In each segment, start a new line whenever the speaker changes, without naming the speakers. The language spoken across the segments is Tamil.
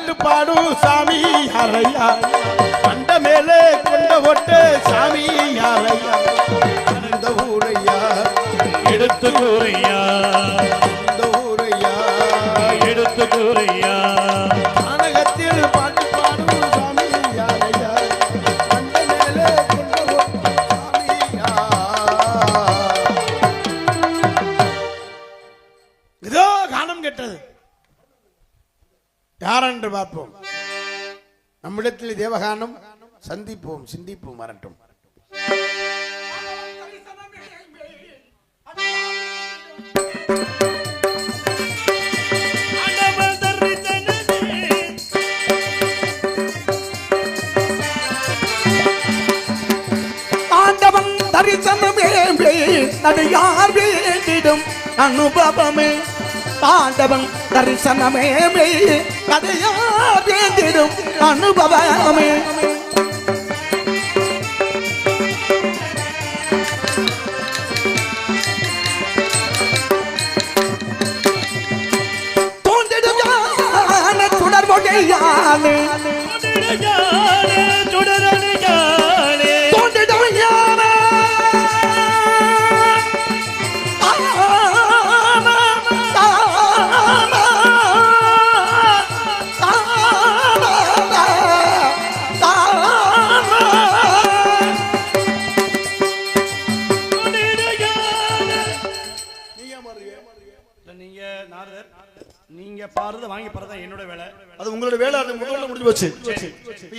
பாட்டு பாடும் சாமி யாரையா கண்ட மேலே கொண்ட ஒட்டு சாமி யாரையா இந்த ஊரையா
எடுத்து கூறையா
இந்த ஊரையா
எடுத்து கூறையா
கானகத்தில் பாட்டு பாடும் சாமி யாரையா கண்ட மேலே கொண்ட ஒட்டு சாமியா. இதோ கானம் கெட்டது யாரென்று பார்ப்போம். நம்மிடத்தில் தேவகானம் சந்திப்போம் சிந்திப்போம் வரட்டும்.
ஆண்டவன் தரிசனமே நடையார் வேண்டிடும் அனுபவமே ஆண்டவன் தரிசனமே நடையார் வேண்டிடும் அனுபவமே தோன்றிடும் ஞான சுடர்மொழியாலே தோன்றிடும் ஞான
நீங்க பாடுறத வாங்கி பாடுறதா என்னோட வேலை.
அது உங்களோட வேலை. அது முதல்ல முடிஞ்சு போச்சு.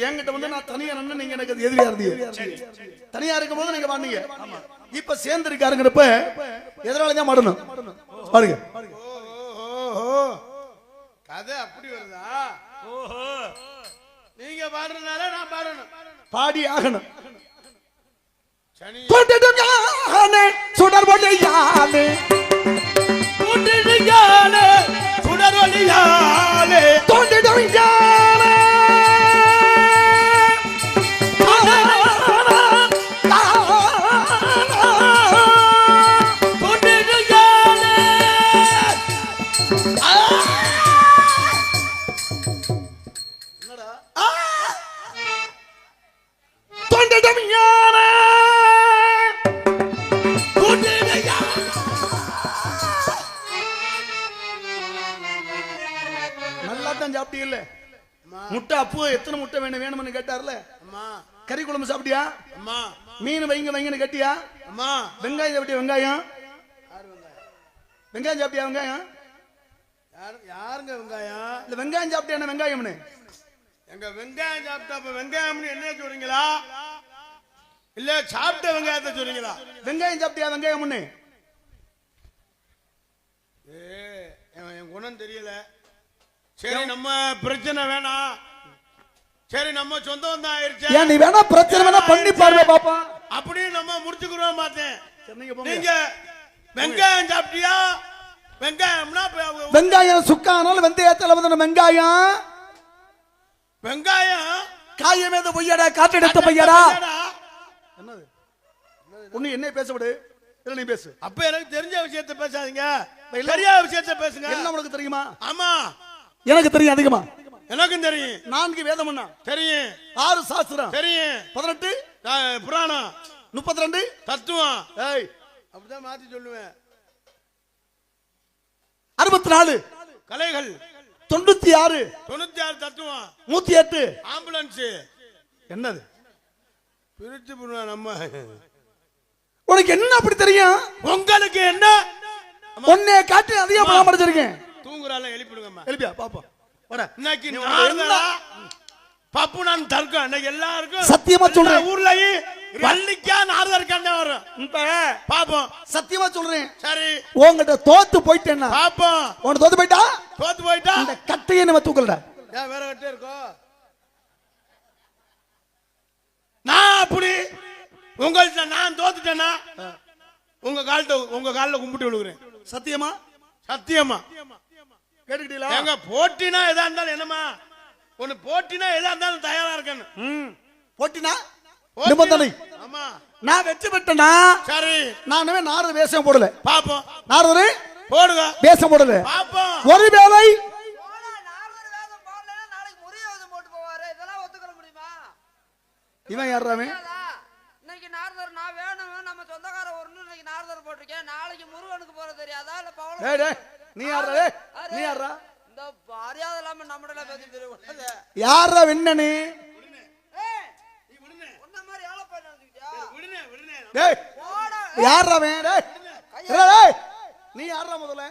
என்கிட்ட வந்து நான் தனியா நின்னு நீங்க எனக்கு எதிரியா இருந்தீங்க. தனியா இருக்கும் போது நீங்க பாடுனீங்க. இப்ப சேர்ந்து இருக்காருங்கிறப்ப எதனாலதான் மாடணும் பாருங்க. கதை அப்படி வருதா?
ஓஹோ
நீங்க பாடுறதுனால நான் பாடணும் பாடி ஆகணும்.
தோன்றிடும் ஞான சுடர்மொழியாலே
சுடரொலியாலே
தோன்றிடும் ஞான தோன்றிடும் ஞான
சாப்பிட்டீங்கல்ல முட்டை அப்பு எத்தனை முட்டை வேணும் வேணும்னு கேட்டார்ல. கறி குழம்பு சாப்பிட்டியா? மீன் வைங்கன்னு கேட்டியா? வெங்காயம் சாப்பிட்டியா? வெங்காயம் வெங்காயம் சாப்பிட்டியா? வெங்காயம் யாருங்க வெங்காயம்? இல்ல வெங்காயம் சாப்பிட்டியா? வெங்காயம்னு எங்க வெங்காயம் சாப்பிட்டா வெங்காயம்னு என்ன சொல்றீங்களா? இல்ல சாப்பிட்ட வெங்காயத்தை சொல்றீங்களா? வெங்காயம் சாப்பிட்டியா? வெங்காயம்னு என் குணம் தெரியல. சரி நம்ம பிரச்சனை வேணாம். சரி நம்ம சொந்தம் தான் ஆயிருச்சு.
ஏன் நீ வேணா பிரச்சனை வேணா பண்ணி பாருங்க பாப்பா.
அப்படியே நம்ம முடிச்சுக்கிறோம் பார்த்தேன். நீங்க வெங்காயம் சாப்பிட்டியா? வெங்காயம்னா
வெங்காயம் சுக்கானால வெந்தயத்துல வந்து வெங்காயம்
வெங்காயம்
காயம் ஏதோ பொய்யடா காற்றெடுத்த பொய்யடா.
என்னது ஒண்ணு என்ன பேச விடு. இல்ல நீ பேசு. அப்ப எனக்கு தெரிஞ்ச விஷயத்தை பேசாதீங்க. தெரியாத விஷயத்தை பேசுங்க. என்ன உங்களுக்கு தெரியுமா? ஆமா
எனக்கு தெரியும் அதிகமா.
எனக்கும் தெரியும். 4 வேதம்னா தெரியும். 6 சாஸ்திரம் தெரியும். 18 புராணம் 32 தத்துவம். ஏய் அப்படிதான் மாத்தி சொல்லுவேன். 64 கலைகள் 96 தத்துவம் 108 ஆம்புலன்ஸ். என்னது பிரிச்சு நம்ம
உனக்கு என்ன அப்படி தெரியும்?
உங்களுக்கு என்ன
ஒன்னே காட்டி அதிகமா படிச்சிருக்கேன்.
தூங்குறால எழுப்பிடுங்கம்மா. எழுப்பியா பாப்பா வர. இன்னைக்கு பப்பு நான் தர்க்கம் இன்னைக்கு எல்லாருக்கும்
சத்தியமா சொல்றேன்.
ஊர்லயே வள்ளிக்கா நாரதர் கண்ணே வரும். இப்ப பாப்போம்.
சத்தியமா சொல்றேன்.
சரி
உங்ககிட்ட தோத்து போயிட்டேன்னா
பாப்போம்.
உன்கிட்ட தோத்து போயிட்டா இந்த கட்டையை நம்ம தூக்கலடா.
ஏன் வேற கட்டே இருக்கோ? நான் அப்படி உங்கள்ட்ட நான் தோத்துட்டேன்னா உங்க கால்ல கும்பிட்டு விழுகிறேன். சத்தியமா? சத்தியமா. கேட்டுக்கிட்டீங்களா? எங்க போட்டினா எதா இருந்தாலும் என்னமா ஒன்னு போட்டினா எதா இருந்தாலும் தயாரா இருக்கேன்.
போட்டினா நிபந்தனை.
ஆமா
நான் வெற்றி பெற்றேனா
சரி
நானுமே நாரத வேஷம் போடல.
பாப்போம்.
நாரதரே போடுங்க வேஷம் போடல.
பாப்போம்.
ஒருவேளை இவன் யாருறாவே?
இன்னைக்கு நாரதர் நான் வேணும் நம்ம சொந்தக்கார ஒண்ணு இன்னைக்கு நாரதர் போட்டிருக்கேன். நாளைக்கு முருகனுக்கு போற தெரியாதா இல்ல பவள?
டேய் டேய் நீ யாரா? டேய் நீ யாரா?
இந்த மரியாதை இல்லாம நம்மள பேசி தெரியக்கூடாது.
யாரா வெண்ணனே?
நீ விடுனே. உன்ன மாதிரி ஆள போய் நினைச்சிட்டியா? விடுனே விடுனே.
டேய்
போடா.
யாரா வே? டேய் டேய் நீ யாரா முதல்ல?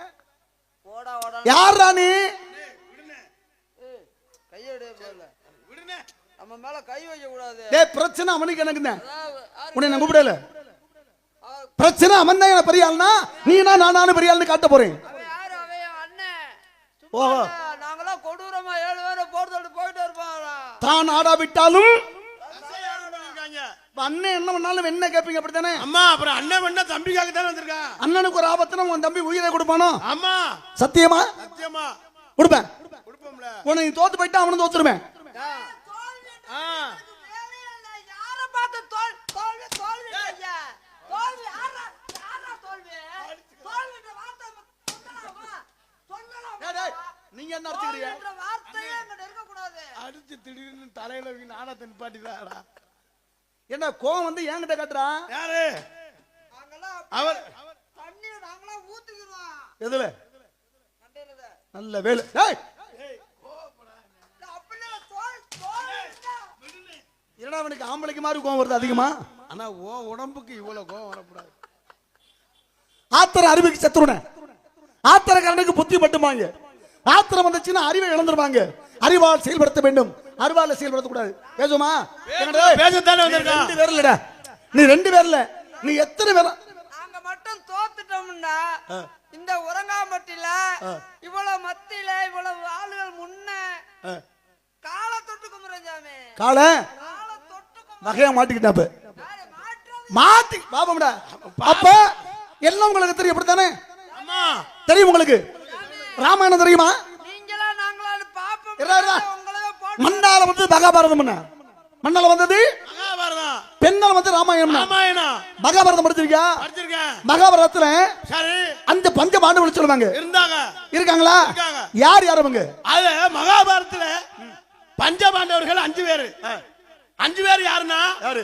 போடா ஓடா.
யாரா நீ?
விடுனே. கையெடு போல. விடுனே. நம்ம மேல கை வைக்க கூடாது.
டேய் பிரச்சனை அவனுக்கு எனக்குதான். உன்னை நான் கூப்பிடல. பிரச்சனை அவன் தான் எனக்கு பெரிய ஆள்னா நீனா நானும் பெரிய ஆள்னு காட்ட போறேன்.
அவன் யாரு? அவன் அண்ணன்.
ஓஹோ.
நாங்கலாம் கொடூரமா 7 பேரை போர்தோடு போயிட்டு இருப்பாங்க.
தான் ஆடா விட்டாலும் அண்ணன் என்ன பண்ணாலும் என்ன கேப்பீங்க அப்படித்தானே?
அம்மா அப்புறம் அண்ணன் பண்ண தம்பிக்காக தானே வந்திருக்கான்.
அண்ணனுக்கு ஒரு ஆபத்துனா உன் தம்பி உயிரை கொடுப்பானோ?
ஆமா
சத்தியமா
சத்தியமா
கொடுப்பேன்.
கொடுப்போம்ல.
உன்னை நீ தோத்து போயிட்டா அவனும் தோத்துருவேன்.
யார பார்த்து தோல்வி தோல்வி ஐயா. தோல்வி யாரா தோல்வி? தோல்வின்ற வார்த்தை சொல்லலாமா?
டேய் நீங்க என்ன அடிச்சுக்கிறீங்க?
தோல்வின்ற வார்த்தையே அங்க இருக்க கூடாது.
அடிச்சு திடீர்னு தலையில நாடத்தை நிப்பாட்டிதாடா.
என்ன கோவம் வந்து என்கிட்ட காட்டுறா?
யாரு
நாங்கலாம்
அவர்?
தண்ணி நாங்கலாம் ஊத்திக்குறோம்.
எதுல?
கண்டையில
நல்ல வேலை. டேய்
அப்படியே தோல்வி
என்னடா அவனுக்கு ஆம்பளைக்கு மாதிரி கோவம் வருது அதிகமா?
ஆனா ஓ உடம்புக்கு இவ்வளவு கோவம் வரக்கூடாது.
ஆத்திர அறிவுக்கு சத்துருன ஆத்திரக்காரனுக்கு புத்தி பட்டுமாங்க. ஆத்திரம் வந்துச்சுன்னா அறிவை இழந்துருவாங்க. அறிவால் செயல்படுத்த வேண்டும், அறிவால செயல்படுத்த கூடாது. பேசுமா?
பேசத்தானே வந்திருக்கான்.
2 பேர் இல்லடா, நீ 2 பேர்ல நீ எத்தனை பேர்?
நாங்க மட்டும் தோத்துட்டோம்னா இந்த உறங்காம்பட்டியில இவ்வளவு மத்தியில இவ்வளவு ஆளுகள் முன்ன கால தொட்டு கும்புறஞ்சாமே.
கால
கால தொட்டு
வகையா மாட்டிக்கிட்டாப்ப
மாற்றது.
மாத்தி பாப்போம்டா. அப்ப எல்லாம் உங்களுக்கு தெரியும் அப்படித்தானே?
அம்மா
தெரியும் உங்களுக்கு. ராமாயணம் தெரியுமா?
நீங்களா நாங்களான்னு பாப்போம்.
இருடா, இருடா.
உங்களவே போட்டு
மண்ணால வந்து மகாபாரதம் என்ன? மண்ணால வந்தது
மகாபாரதம்.
பெண்ணால வந்து ராமாயணம்.
ராமாயணம்
மகாபாரதம் படிச்சிருக்கியா?
படிச்சிருக்கேன்.
மகாபாரதத்துல
சரி
அந்த பஞ்ச பாண்டவர்கள் சொல்லுவாங்க.
இருந்தாங்க.
இருக்காங்களா?
இருக்காங்க.
யார் யார் அவங்க?
அது மகாபாரதத்துல பஞ்சபாண்டவர்கள் 5 பேரு. 5 பேர் யாருன்னா?
யாரு?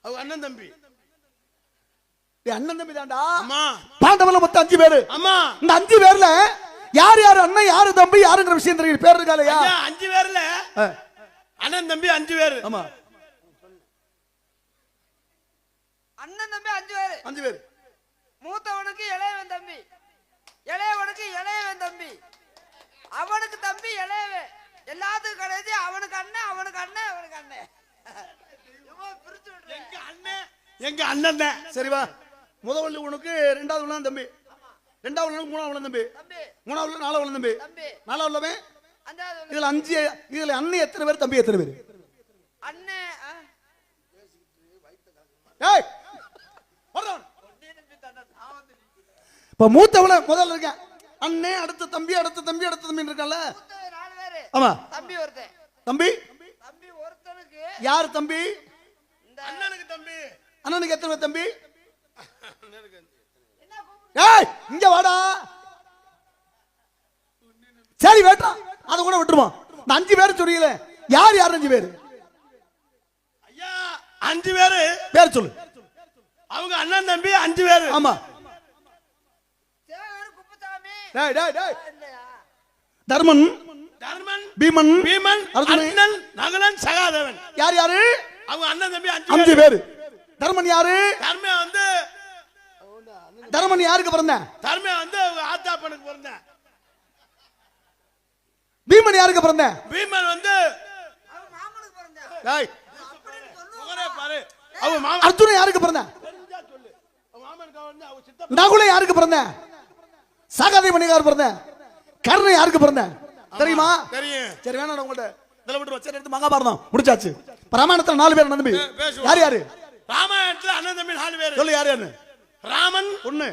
அவங்க அண்ணன் தம்பி.
அண்ணன் தம்பி தான்டா.
அம்மா
பாண்டவர்ல மொத்தம் 5 பேரு.
அம்மா
இந்த 5 பேர்ல யார் யார் அண்ணன் யாரு தம்பி யாருங்கிற விஷயம் தெரியும். பேர் இருக்காலையா?
5 பேர்ல அண்ணன் தம்பி 5 பேரு.
ஆமா
அண்ணன் தம்பி 5 பேரு.
5 பேர்.
மூத்தவனுக்கு இளையவன் தம்பி, இளையவனுக்கு இளையவன் தம்பி, அவனுக்கு தம்பி இளையவன், எல்லாத்துக்கும் கிடையாது. அவனுக்கு அண்ணன் அவனுக்கு அண்ணன் அவனுக்கு அண்ணன். பிரிச்சு விடுறேன்.
எங்க அண்ணன் தான்.
சரி வா. முதல் உனக்கு, ரெண்டாவது உள்ள தம்பி, ரெண்டாவது உள்ள மூணாவது உள்ள தம்பி,
தம்பி
மூணாவது உள்ள நாலாவது உள்ள தம்பி,
தம்பி
நாலாவது உள்ளவன்.
அஞ்சாவது
இதுல 5. இதுல அண்ணன் எத்தனை பேர், தம்பி எத்தனை பேர்?
அண்ணன்.
ஏய் வரணும். இப்ப மூத்தவள முதல்ல இருக்கேன். அண்ணன் அடுத்த தம்பி அடுத்த தம்பி அடுத்த தம்பி இருக்கான்ல.
4 பேரு.
ஆமா.
தம்பி ஒருத்தன்.
தம்பி
தம்பி ஒருத்தனுக்கு
யார் தம்பி?
இந்த
அண்ணனுக்கு தம்பி.
அண்ணனுக்கு எத்தனை பேர் தம்பி?
என்ன கூப்பிடு?
ஏய் இங்க வாடா. சரி வேட்டா, அத கூட விட்டுருவோம். இந்த 5 பேர் சொல்றீங்களே, யார் யார் 5 பேர்?
ஐயா 5 பேரு
பேர் சொல்லு.
அவங்க அண்ணன் தம்பி 5 பேரு.
ஆமா.
சேகர் குப்புசாமி.
டேய் டேய் டேய்.
இல்லையா?
தர்மன்,
தர்மன்,
பீமன்,
பீமன்,
அர்ஜுனன்,
அர்ஜுனன், நகுலன், சகாதேவன்.
யார் யாரு?
அவங்க அண்ணன் தம்பி 5
5
பேரு.
பேர். தர்மன் யாரு?
தர்மன் வந்து
தர்மன் யாருக்கு பிறந்த?
தர்மன் வந்து அவங்க ஆத்தாப்பனுக்கு பிறந்தேன்.
பீமன் யாருக்கு பிறந்த?
பீமன் வந்து
அவன் மாமனுக்கு பிறந்தான்.
டேய்
அப்படின்னு சொல்லுவான்.
முகரே பாரு. அவங்க மாமா
அர்ஜுனன் யாருக்கு பிறந்த?
தெரிஞ்சா சொல்லு. அவங்க மாமனுக்கு வந்து அவங்க சித்தப்பா.
நகுல யாருக்கு பிறந்த? சகாதேவன் யாருக்கு பிறந்த? கர்ணன் யாருக்கு பிறந்த? தெரியுமா?
தெரியும்.
சரி வேணாம் உங்கள்ட்ட இதெல்லாம் விட்டுருவோம். சரி எடுத்து மகாபாரதம் முடிச்சாச்சு. ராமாயணத்துல 4 பேர் நம்பி.
பேசுவோம்.
யார் யாரு?
ராமாயணத்துல அண்ணன் தம்பி 4 பேரு.
சொல்லு யார் யாருன்னு.
ராமன்,
ஒண்ணு.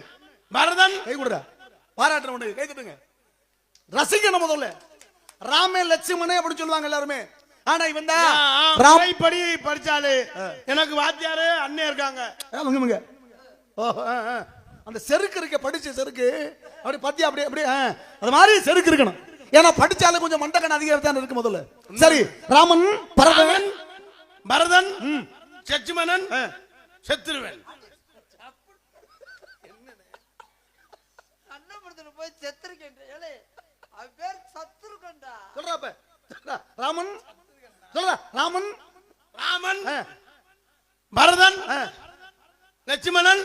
பரதன்,
கை கொடுடா. பாராட்டுற ஒண்ணு கை தட்டுங்க. ரசிக்கணும் முதல்ல. ராமே லட்சுமணே அப்படி சொல்லுவாங்க எல்லாருமே. ஆனா இவன் தான் ராம்.
படி படிச்சாலு எனக்கு வாத்தியாரு அண்ணன் இருக்காங்க.
அவங்க அந்த செருக்கு இருக்க படிச்ச செருக்கு அப்படி பத்தியா அப்படி அப்படி அது மாதிரி செருக்கு இருக்கணும். ஏன்னா படிச்சாலும் கொஞ்சம் மண்டக்கண் அதிகம் தான் இருக்கு முதல்ல. சரி ராமன், பரதன்,
பரதன் லட்சுமணன் சத்ருவன்.
அண்ணன் போய் செத்துருக்கேன். ஏலே அவன் பேர் சத்துருக்கண்டா.
சொல்றப்ப ராமன் சொல்ற ராமன்
ராமன் பரதன் லட்சுமணன்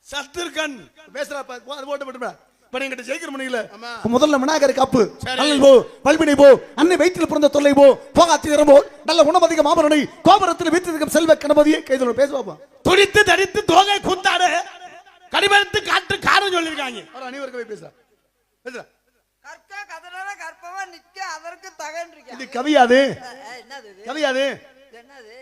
சத்ருகன்.
பேசுறப்ப அது போட்டு விட்டுடா. இப்ப நீங்க ஜெயிக்கிற முடியல.
ஆமா.
முதல்ல விநாயகர் காப்பு
சரி.
நல்ல போ பல்பினை போ அன்னை வயிற்றில் பிறந்த தொல்லை போ போகாத்திரம் போ நல்ல உணவதிக மாமரனை கோபுரத்தில் வீட்டிற்கும் செல்வ கணபதியை கைதொழ பேசுவாப்பா.
துடித்து தடித்து தோகை கூத்தாடு கடிபடுத்து காட்டு காரம் சொல்லிருக்காங்க.
அனைவருக்கும் போய் பேசுறா பேசுறா.
கற்க கதறால கற்பவா நிக்க அதற்கு தகன்
இது
இருக்கேன்.
கவியாது
என்னது இது?
கவியாது
என்னது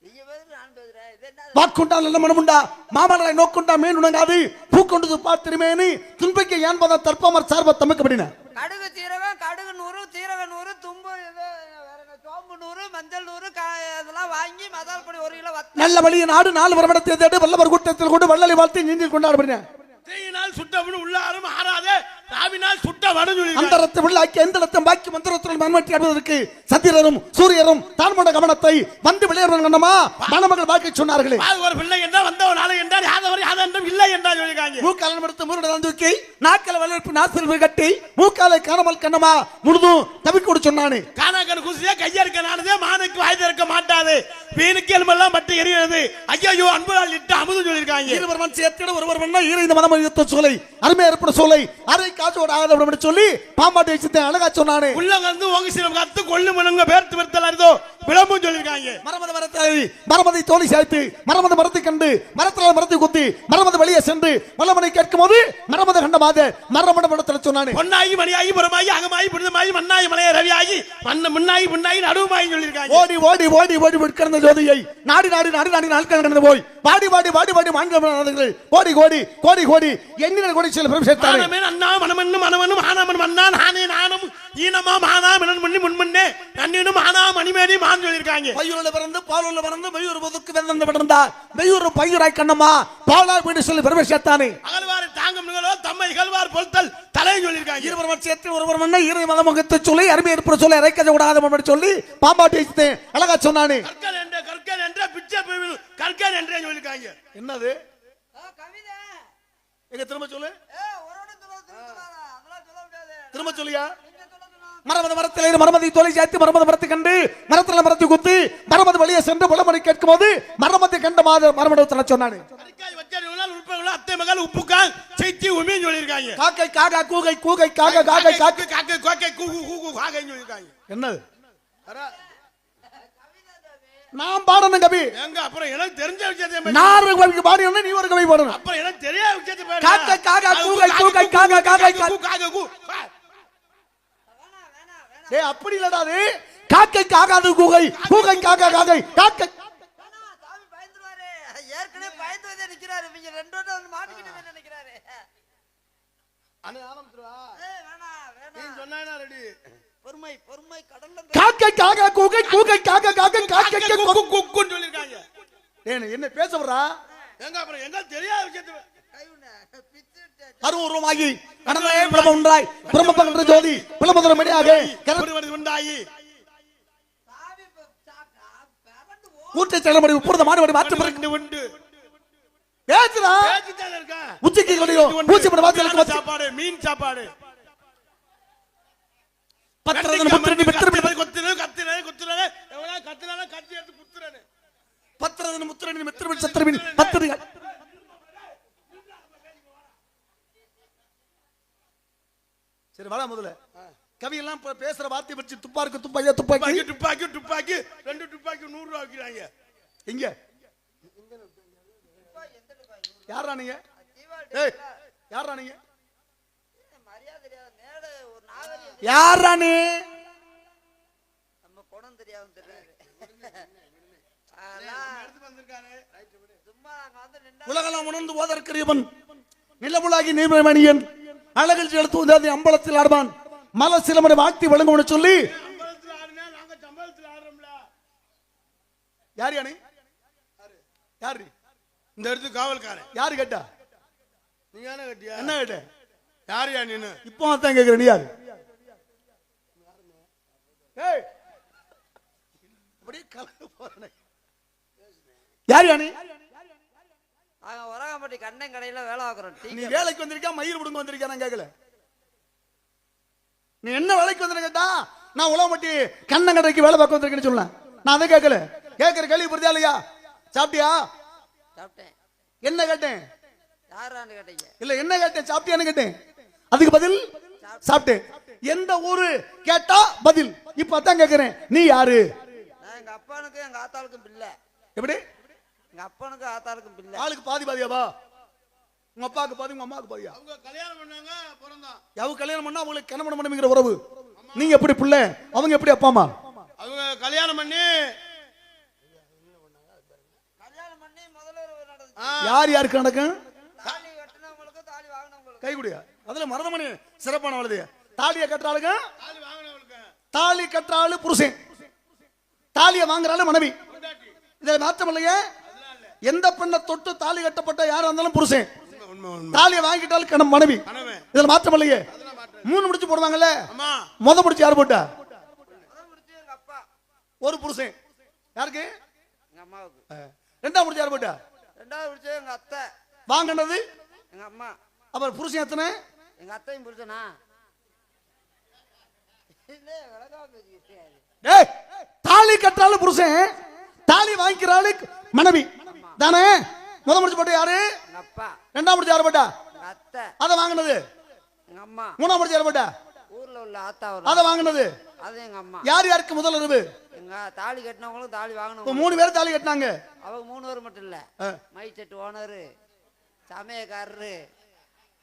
நீங்க பேரு நான் பேசுறேன். இது என்னது?
வாக்குண்டா நல்ல மனமுண்டா மாமலரை நோக்குண்டா மேன் உணங்காது பூக்கொண்டு பார்த்திருமேனு துன்பைக்கு ஏன்பதா தற்பமர் சார்ப தமக்கு அப்படின்னா
கடுகு சீரகம் கடுகு 100 சீரகம் 100 தும்பு இது வேற என்ன சோம்பு 100 மஞ்சள் 100 இதெல்லாம் வாங்கி மசால் பொடி 1 கிலோ வத்த.
நல்ல வழியை நாடு 4 வருடத்தை தேடி வல்லவர் கூட்டத்தில் கொண்டு வள்ளலை வாழ்த்து நீந்தில் கொண்டாட அப்படின்னா
தீயினால் சுட்டவனு உள்ளாரும் ஆறாதே ராவினால் சுட்ட வடு சொல்லிருக்காங்க.
அந்தரத்தை உள்ளாக்கி எந்தளத்தம் பாக்கி மந்திரத்துடன் மன்மட்டி அடைவதற்கு சந்திரரும் சூரியரும் தான்மோட கவனத்தை வந்து விளையாடுவாங்க என்னமா மணமகள் வாழ்க்கை சொன்னார்களே.
ஒரு பிள்ளை என்றால் வந்தவன் நாளை என்றால் யாதவர் யாதென்றும் இல்லை என்றால் சொல்லிருக்காங்க.
மூக்காலம் எடுத்து மூருடன் தூக்கி நாக்கல வளர்ப்பு நாசில் கட்டி மூக்காலை காணமல் கண்ணமா முழுதும் தவிக்கூட சொன்னானே.
காணாக்கன் குசியா கையறுக்க நானதே மானுக்கு வாய் திறக்க மாட்டாது வீணுக்கு எலும்பெல்லாம் பட்டு எரிகிறது. ஐயோ அன்புகள் இட்டு அமுது சொல்லிருக்காங்க.
இருவர் சேர்த்திட ஒருவர் மண்ணா ஈர இந்த மதம் சோலை அருமை ஏற்பட சோலை அரை காசோட ஆகாத சொல்லி பாம்பாட்டி வச்சு அழகா சொன்னானே.
உள்ள வந்து உங்க சிலம் கத்து கொள்ளு மனுங்க பேர்த்து விருத்தல் அறிதோ விளம்பு சொல்லிருக்காங்க.
மரமத மரத்தை மரமதை தோழி சேர்த்து மரமத மரத்தை கண்டு மரத்தால் மரத்தை குத்தி மரமத வெளியே சென்று வல்லமனை கேட்கும் போது மரமத கண்டமாத மரமட மடத்தில் சொன்னானே.
பொன்னாகி மணியாகி புறமாகி அகமாகி புனிதமாகி மண்ணாகி மலைய ரவியாகி முன்னாகி முன்னாகி நடுவுமாகி சொல்லிருக்காங்க.
ஓடி ஓடி ஓடி ஓடி விற்கிற ஜோதியை நாடி நாடி நாடி நாடி நாட்கள் கடந்து போய் வாடி வாடி வாடி வாடி மாண்கள் கோடி கோடி கோடி கோடி எண்ணின கோடி சில பேரும் சேர்த்தாங்க.
அண்ணா மனமன்னு மனமன்னு ஆனாமன் மன்னான் ஆனே நானும் ஈனமா மானா மினன் முன்னி முன்முன்னே நன்னினும் ஆனா மணிமேனி மான் சொல்லிருக்காங்க.
பையூர்ல பிறந்து பாலூர்ல பிறந்து மயூர் புதுக்கு வெந்தந்த பிறந்தார் மயூர் பையூராய் கண்ணம்மா பாலா வீடு சொல்லி பெருமை சேர்த்தானே.
அகழ்வார் தாங்கும் நிகழோ தம்மை இகழ்வார் பொறுத்தல் தலை சொல்லிருக்காங்க.
இருவர் சேர்த்து ஒருவர் மண்ணை இறை மதமுகத்தை சொல்லி அருமை ஏற்பட சொல்லி இறைக்கதை விடாத சொல்லி பாம்பாட்டி வச்சு அழகா சொன்னானே.
கற்கல் என்ற பிச்சை கற்கல் என்றே சொல்லிருக்காங்க.
என்னது
கவிதை
எங்க திரும்ப சொல்லு
அதெல்லாம் சொல்ல முடியாது.
திரும்ப சொல்லியா மரமத மரத்தில் மரமதை தோலை சேர்த்து மரமத மரத்தை கண்டு மரத்தில் மரத்தை குத்தி மரமது வழியே சென்று புலமனை கேட்கும் போது மரமத்தை கண்ட மாத மரமடத்தில் சொன்னானே.
அத்தை மகள் உப்புக்கான் செய்தி உமின்னு சொல்லிருக்காங்க.
காக்கை காக்கா கூகை கூகை காக்கா காக்கை காக்கை
காக்கை காக்கை கூகு கூகு காக்கைன்னு சொல்லிருக்காங்க.
என்னது நான் பாடணும் கவி
எங்க அப்புறம் எனக்கு தெரிஞ்ச விஷயத்தை
நான் உங்களுக்கு பாடினா நீ ஒரு கவி பாடணும்.
அப்புறம் எனக்கு தெரியாத விஷயத்தை
காக்கை காக்கா கூகை கூகை காக்கா காக்கை
காக்கை கூ
ஏய் அப்படி இல்லடா அது காக்கை காக்காது கூகை கூகை காக்கா காக்கை காக்கை
சாமி பயந்துருவாரு. ஏற்கனவே பயந்து வந்து நிக்கிறாரு. இவங்க ரெண்டு பேரும் வந்து மாட்டிக்கிட்டு நினைக்கிறாரு.
அண்ணே ஆரம்பிச்சுடா.
வேணாம்
நீ
வேணாம்.
சொன்னானா ரெடி.
பொறுமை பொறுமை கடல்ல
காக்கை காக்கா கூகை கூகை காக்கா காக்கை காக்கை
குக்கு குக்குன்னு சொல்லிருக்காங்க.
ஏய் என்ன பேசறா
எங்க அப்புறம் எங்க தெரியாத விஷயத்தை
அருவருமாகி கடலே பிரம உண்டாய் பிரம்மபங்கன்ற ஜோதி பிரமதர மணியாக
கருவடி உண்டாயி
சாவி சாக்கா பறந்து
ஊட்டை தலைமடி உப்புறத மாடுபடி மாற்று
ரெண்டு உண்டு
பேசுறா
பேசிட்டானே இருக்கா.
உச்சிக்கு கொடியோ பூச்சி பட வாசலுக்கு
சாப்பாடு மீன் சாப்பாடு
பத்திரதன முத்திரடி மித்திரடி
கொத்துனே கத்துனே குத்துனே எவனா கத்துனால கத்தி எடுத்து குத்துறனே.
பத்திரதன முத்திரடி மித்திரடி சத்திரமின் பத்திரி சரி வாடா முதல்ல கவி எல்லாம் பேசுற வார்த்தை பற்றி துப்பாக்கு துப்பாக்கியா துப்பாக்கி
துப்பாக்கி துப்பாக்கி ரெண்டு துப்பாக்கி 100 ரூபாய் விக்கிறாங்க.
எங்க யாரா நீங்க ஏய் யாரா நீங்க
மரியாதை தெரியாத மேல ஒரு நாகரிகம்
யாரா நீ
நம்ம குணம் தெரியாம தெரியாது. சும்மா அங்க வந்து நின்னா
உலகெல்லாம் உணர்ந்து ஓதற்கரியவன் நிலமுலாகி நீர்மணியன் அழகில் செலுத்து உதாதி அம்பலத்தில் ஆடுவான் மல சிலமரை வாழ்த்தி வழங்கும்னு சொல்லி
அம்பலத்துல ஆடுனா நாங்க சம்பளத்துல ஆடுறோம்ல.
யார் யானே யாரு
இந்த இடத்துக்கு காவல்காரன்
யாரு கேட்டா
நீ தானே கட்டியா?
என்ன கேட்ட
யாரையா நீனு?
இப்போ தான் கேக்குற நீ யாரு ஏய் அப்படியே கலந்து போறனே. யார் யானி?
நாங்க உரகம்பட்டி கண்ணன் கடையில வேலை பார்க்குறோம்.
நீ வேலைக்கு வந்திருக்கியா மயிர் விடுங்க வந்திருக்கியா? நான் கேட்கல. நீ என்ன வேலைக்கு வந்திருக்க கேட்டா நான் உலகம்பட்டி கண்ணன் கடைக்கு வேலை பார்க்க வந்திருக்கேன்னு சொல்லலாம். நான் அதை கேட்கல. கேட்கிற கேள்வி புரியுதா இல்லையா? சாப்பிட்டியா?
சாப்பிட்டேன்.
என்ன கேட்டேன்?
யாரான்னு கேட்டீங்க?
இல்ல என்ன கேட்டேன்? சாப்பிட்டியான்னு கேட்டேன். அதுக்கு பதில் சாப்பிட்டேன். எந்த ஊரு கேட்டா பதில். இப்ப அதான் கேட்கிறேன், நீ யாரு?
நான் எங்க அப்பனுக்கும் எங்க ஆத்தாளுக்கும் பிள்ளை.
எப்படி?
எங்க அப்பனுக்கும் ஆத்தாளுக்கும் பிள்ளை.
ஆளுக்கு பாதி பாதியாவா? உங்க அப்பாவுக்கு பாதி உங்க அம்மாவுக்கு பாதியா?
அவங்க கல்யாணம் பண்ணாங்க பிறந்தான்.
அவங்க கல்யாணம் பண்ணா அவங்களுக்கு கணவன் மனைவிங்கிற உறவு. நீங்க எப்படி பிள்ளை, அவங்க எப்படி அப்பா அம்மா?
அவங்க கல்யாணம் பண்ணி
முதல்ல ஒரு நடந்துச்சு.
யார் யாருக்கு நடக்கும்?
தாலி கட்டினவங்களுக்கு தாலி வாங்கினவங்களுக்கு.
கை குடியா. அதுல மருதமணி சிறப்பான வளது. தாலியை கட்டுறாளுங்க,
தாலி வாங்கினவங்களுக்கு
தாலி கட்டுறாளு புருஷன், தாலியை வாங்குறாளு மனைவி. இதுல மாற்றம் இல்லையே. எந்த பெண்ணை தொட்டு தாலி கட்டப்பட்ட யாரா இருந்தாலும் புருஷன்,
உண்மை உண்மை.
தாலியை வாங்கிட்டாலும் கணவன் மனைவி.
கணவன்.
இதுல மாற்றம் இல்லையே. 3 முடிச்சு போடுவாங்கல்ல.
அம்மா
முத முடிச்சு யார் போட்டா?
முதல் முடிச்சு எங்க அப்பா.
ஒரு புருஷன். யாருக்கு?
எங்க அம்மாவுக்கு.
2ஆம் முடிச்சு யார் போட்டா?
ரெண்டாவது முடிச்சு எங்க அத்தை.
வாங்கினது
எங்க அம்மா.
அப்புறம் புருஷன் எத்தனை?
எங்க அத்தையும் புரிச்சனா? இல்ல விளக்காம பேசிக்கிட்டே.
டேய், தாலி கட்டுறாளு புருஷன், தாலி வாங்கிக்கிறாளு மனைவி தானே. முத முடிச்சு போட்ட யாரு?
எங்க அப்பா.
2ஆம் முடிச்சு யார் போட்டா?
எங்க அத்தை.
அதை வாங்கினது.
எங்க அம்மா.
3ஆம் முடிச்சு யார் போட்டா?
ஊர்ல உள்ள ஆத்தா
அதை வாங்கினது.
அது எங்க அம்மா.
யார் யாருக்கு முதல் அறிவு?
எங்க தாலி கட்டினவங்களும் தாலி
இப்ப
வாங்கினவங்க.
3 பேர் தாலி கட்டினாங்க.
அவங்க 3 பேர் மட்டும் இல்ல. மைச்செட்டு ஓனரு, சமயக்காரரு,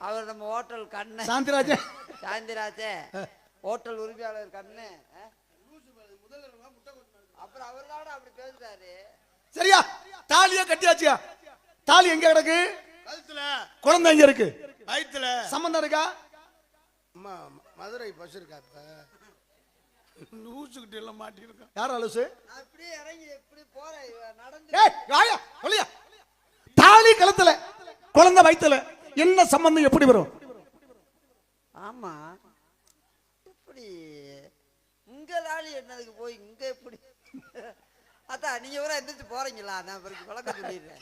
அவர் நம்ம ஹோட்டல் கண்ணு
சாந்திராஜன்,
சாந்திராஜே, ஹோட்டல் உரிமையாளர் கண்ணு. அப்புறம் அவர்தான் அப்படி பேசுறாரு.
சரியா? தாலியா கட்டியாச்சியா? தாலி எங்க கிடக்கு?
கழுத்துல.
குழந்தை எங்க இருக்கு?
வயித்துல.
சம்பந்தம் இருக்கா?
அம்மா மதுரை பஸ் இருக்கா? இப்ப லூசுக்கிட்ட எல்லாம் மாட்டிருக்கான்.
யார் அலுசு?
அப்படியே இறங்கி எப்படி போற நடந்து.
ஏய் வாயா சொல்லியா. தாலி கழுத்துல குழந்தை வயித்துல என்ன சம்பந்தம் எப்படி வரும்?
ஆமா இப்படி இங்க தாலி என்னதுக்கு போய் இங்க எப்படி? அதான் நீங்க கூட எந்திரிச்சு போறீங்களா? நான் பிறகு விளக்க சொல்லிடுறேன்.